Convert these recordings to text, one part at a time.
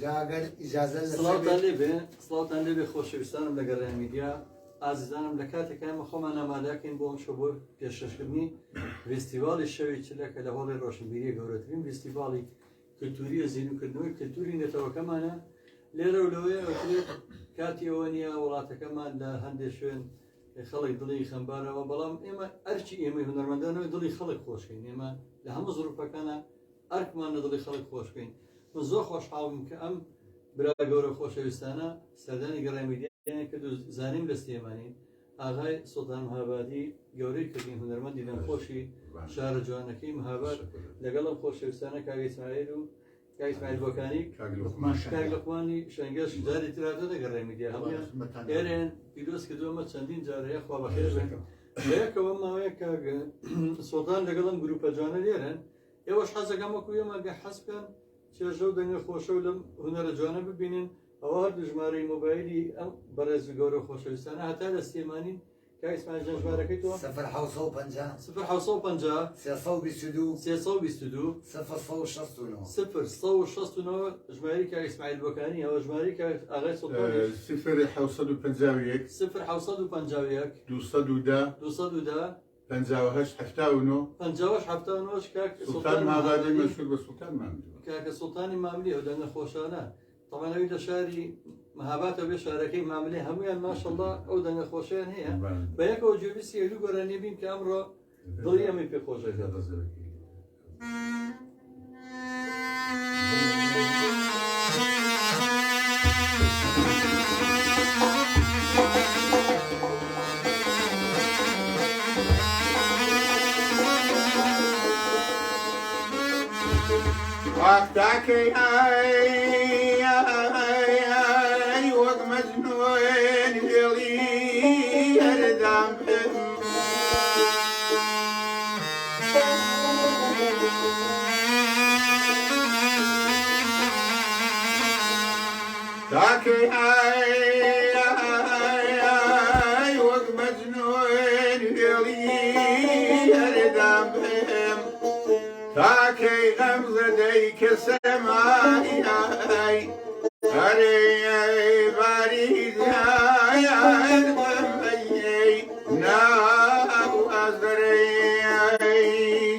جاگر اجازه سڵاوتان لێبێ خۆشەویستانم لە گەڕای میدیا ئازیزانم لە کاتێک ئێمە خۆمان ئامادەکەین بۆ شۆ بۆ پێشکەشکردنی فستیڤاڵی شەوی چلەکە لە هۆڵی ڕۆشنبیری گەورەترین فستیڤاڵی کلتوری زیینکردنەوەی کلتوری نێتەوەکەمانە لێرە و لەوەیە ئەوترێت کاتی ئەوە نیە وڵاتەکەمان لە هەندێک شوێن خەڵک دڵی خەمبارەوە بەڵام ئێمە ئەرچی ئێمەی هونەرمەندانەوەی دڵی خەڵک خۆشکەین ئێمە لە هەموو زروپەکانە ئەرکمان لە دڵی خەڵک خۆشکەین من زۆر خۆشحاڵم کە ئەم برا گەورە خۆشەویستانە سەردانی گەڕای میدیایان کرد و زانیم لە سلێمانی ئاغای سوڵتان مەهابادی گەورەی کردین هونەرمەندی دەمخۆشی شارە جوانەکەی مەهاباد لەگەڵم خۆشەویستانە کاک ئیسماعیل و کاک ئیسماعیل بۆکانی کاک لوقمانی شەنگەش جاری تراتە دەگەڕای میدیا هەموویان ئێرێن پیرۆز کردووەمە چەندین جارەیە خوا بەخێر بێن لەیەکەوە ماوەیە کاک سوڵتان لەگەڵم گروپە جوانە لێرن ئێوەش حەزەکەم وەکو ئێمە حەز بکەن چێژە و دەنگە خۆشە و لەم هونەرە جوانە ببینین ئەوە هەردوو ژمارەی مۆبایلی ئەم بەڕێز گەورە خۆشەویستانە هەتا لە سلێمانی کاک ئیسماعیل جان ژمارەکەی تۆ 0750 0750 322 322 069 ژماری کاک ئیسماعیل بۆکانی ئەوە ژماری کاک ئاغای سوڵتانی 0751 0751 210 210 58 79 58 79 کاک سلطان مەهابادی مەشهور بە سلطان ماملی کاکە سوڵتانی ماملی ئەو دەنگە خۆشانە تەمەنەوەی لە شاری مەهاباتە بێ شارەکەی ماملێ هەمویان ماشەڵڵا ئەو دەنگە خۆشیان هەیە بە یەکەوە جێویستی هێلوو گۆرانیە بین کە ئەمڕۆ دڵی ئەمەی پێ خۆشەکە وقتاكي اي وق مجنون يلي يردم تاكي اي وق مجنون يلي يردم تاكي غمزة ديك سماي هري باريد يا المي ناو أزري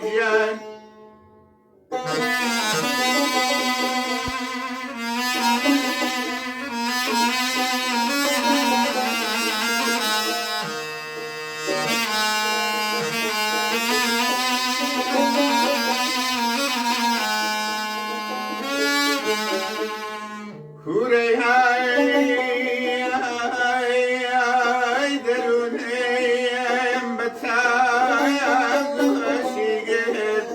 جان هوري هاي دروني بتايا زوشيقت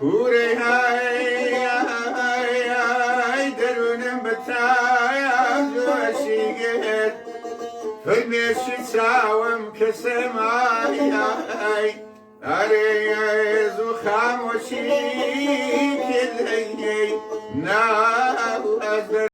هوري هاي دروني بتايا زوشيقت فالمشي ساوم كسماي أريز وخاموشي كذي ناو أزريان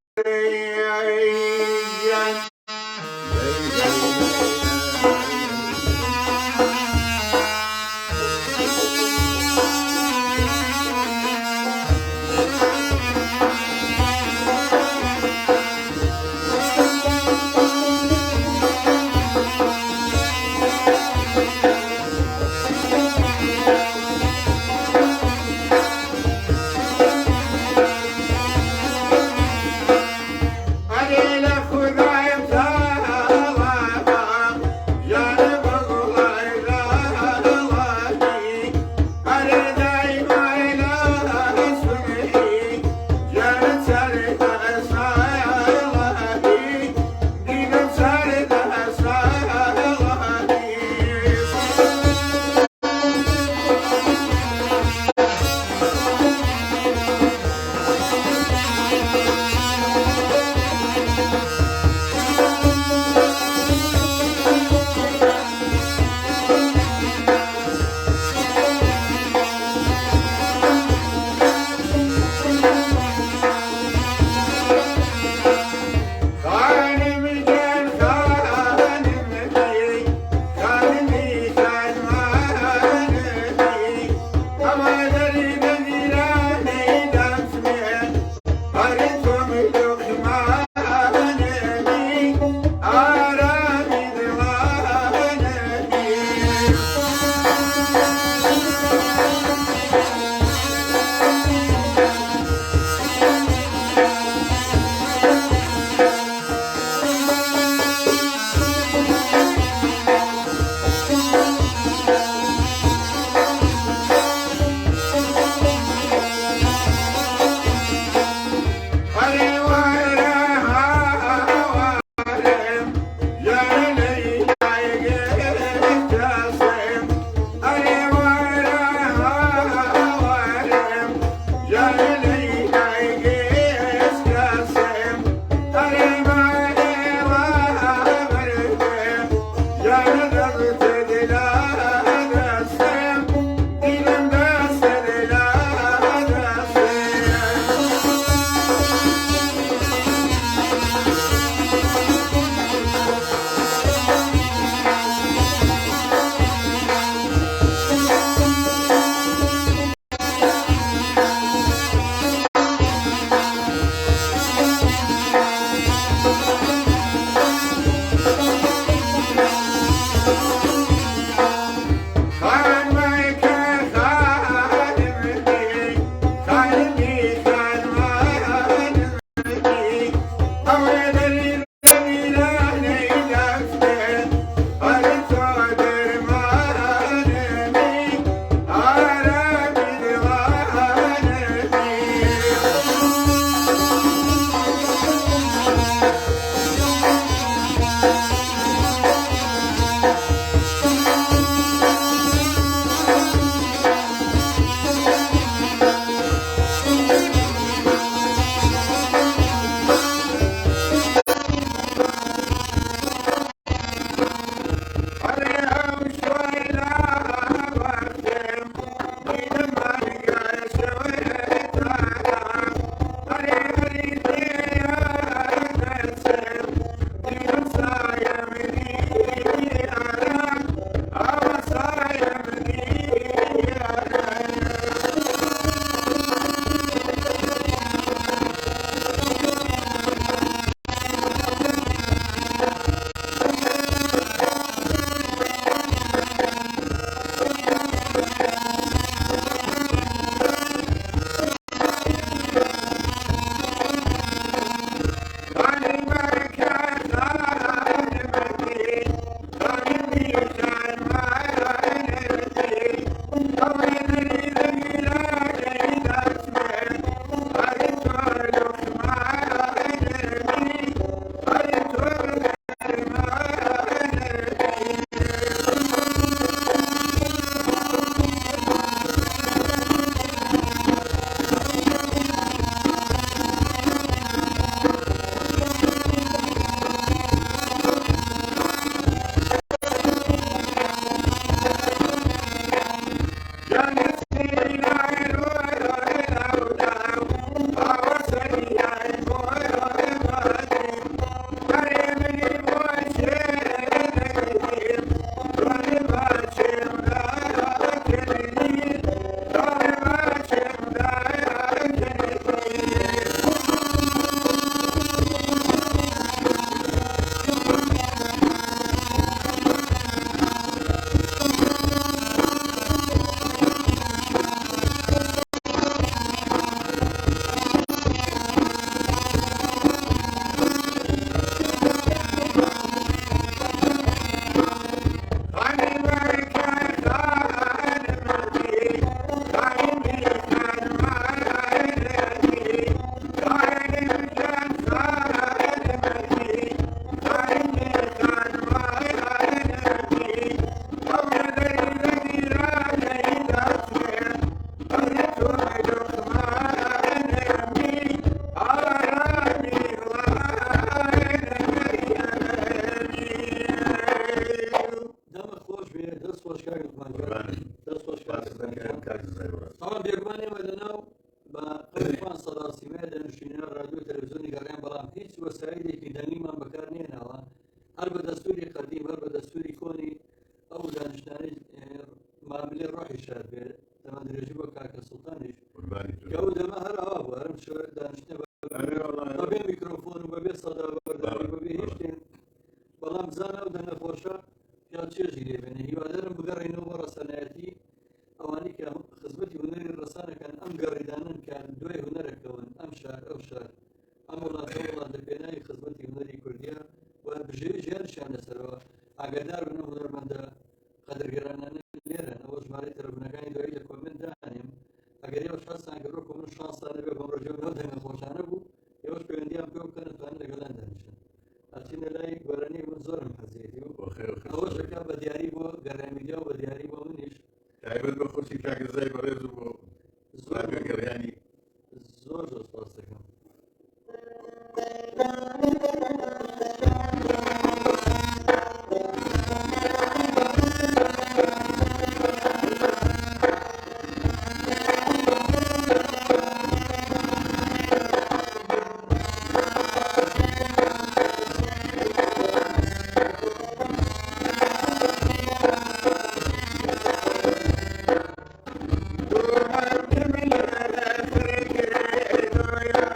هیچ وەسایلێکی دەنگیمان بەکار نێناوە هەر بە دەستوری قەدیم هەر بە دەستوری کۆنی ئەو دانیشتانی معاملەی ڕۆحی شار بێ دەما درێژی بۆ کاکە سوڵتانیش کە ئەو دەما هەر ئەوا بوو هەرم شوێ دانیشتە بەبێ میکرۆفۆن و بەبێ سەدا بەبەرداری بەبێ هیچ شتێن بەڵام بزانە ئەو دەنەخۆشە یا چێژی لێبێنێ هیوادارم بگەڕێنەوە بۆ ڕەسەنایەتی ئەوانی کە خزمەتی هونەری ڕەسانەکان ئەم گەڕیدانن کە دوای هونەرەکەون ئەم شار ئەو شار ئەم وڵاتە وڵاتە پێناوی خزمەتی هونەری کوردیە و بژێوی ژیانشیان لەسەرەوە ئاگادار بن ئەو هونەرمەندە قەدرگەرانانە لێرەن ئەوە ژمارەی تەلەفۆنەکانی دوایی لە کۆمنت دانێم ئەگەر ئێوە شانسان کە ڕۆکۆ من شانسانە بێ بەم ڕۆژێەوە دەنگەخۆشانە بوو ئێوەش پەیوەندیان پێ بکەن توانن لەگەڵیان دانیشن ئەچینە لای گۆرانەی من زۆرم حەزێتی و ئەوەشەکە بە دیاری بۆ گەڕامیدیا و بە دیاری بۆ منیش تایبەت بە خۆشی کاگەزای بەڕێز و بۆ گەڕیانی زۆر زۆر سپاس دەکەم. Doya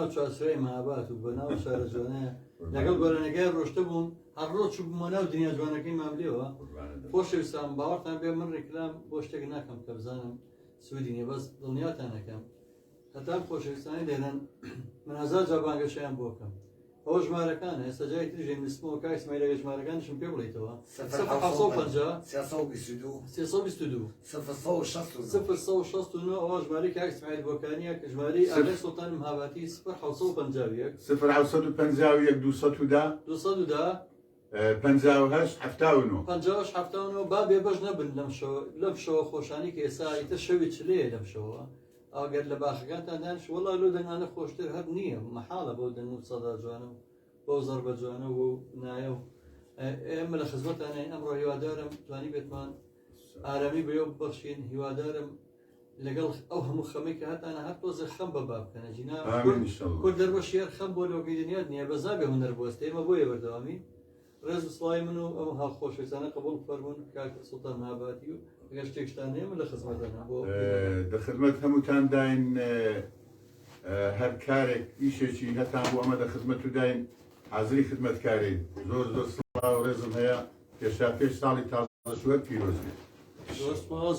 بەناو چاسرای مەهاباد و بەناو شارە جوانەیە لەگەڵ گۆرانەکەی ڕۆشتە بوون هەر ڕۆ چوو ناو دنیا جوانەکەی ماملێەوە خۆشەویستان باوەڕتان بێ من ڕێکلام بۆ شتێک ناکەم کە بزانم سوودی نیە بەس دڵنیاتان نەکەم هەتا خۆشەویستانی دێنن من هەزار جا بانگەشیان بۆ بکەم ئەوە ژمارەکانە ئێستا جای تریژێ نسمەوە کاک اسماعیل لەگە ژمارەکانیشم پێ بڵێیتەوە 322 0 ئەوە ژمارەی کاک اسماعیل بۆکانیە کە ژمارەی ئاگای سوڵتانی مەهابادی 0 210 58 79 با بێبەش نەبن لەم شەوە خۆشانی کە ئێستا ئیتر شەوی چلەیە لەم شەوە ئەگەر لە باخەکانتان دانیش وەڵای لۆ دەنگانە خۆشتر هەر نییە مەحاڵە بۆ دەنگ و سەدا جوانە و بۆ زەربە جوانە و نایە و ئێمە لە خزمەتانین ئەمڕۆ هیوادارم توانی بێتمان ئارامی بێ و ببەخشین هیوادارم لەگەڵ ئەو هەموو خەمەی کە هەتانە هەر تۆزە خەم بە بابکەنە ژینا کورد دەربە شێر خەم بۆ لەوگەی دنیات نییە بەزابێ هوەر بۆستە ئێمە بۆیە بەردەوامی ڕێز و سڵای من و ئەو هاوخۆشەویستانە قبوڵ فەرموون کاک سوڵتان مەهابادی و ئەگەر شتێکشتان ئێمە لە خزمەتانە بۆ دەخدمەت هەمووتان داین هەر کارێک ئیشێکی هەتان بۆ ئەمە دەخدمەت و داین حاضری خدمەتکارین زۆر زۆر سڵاو و ڕێزم هەیە پێشا پێش ساڵی تازەشوەر پیرۆزی سپاس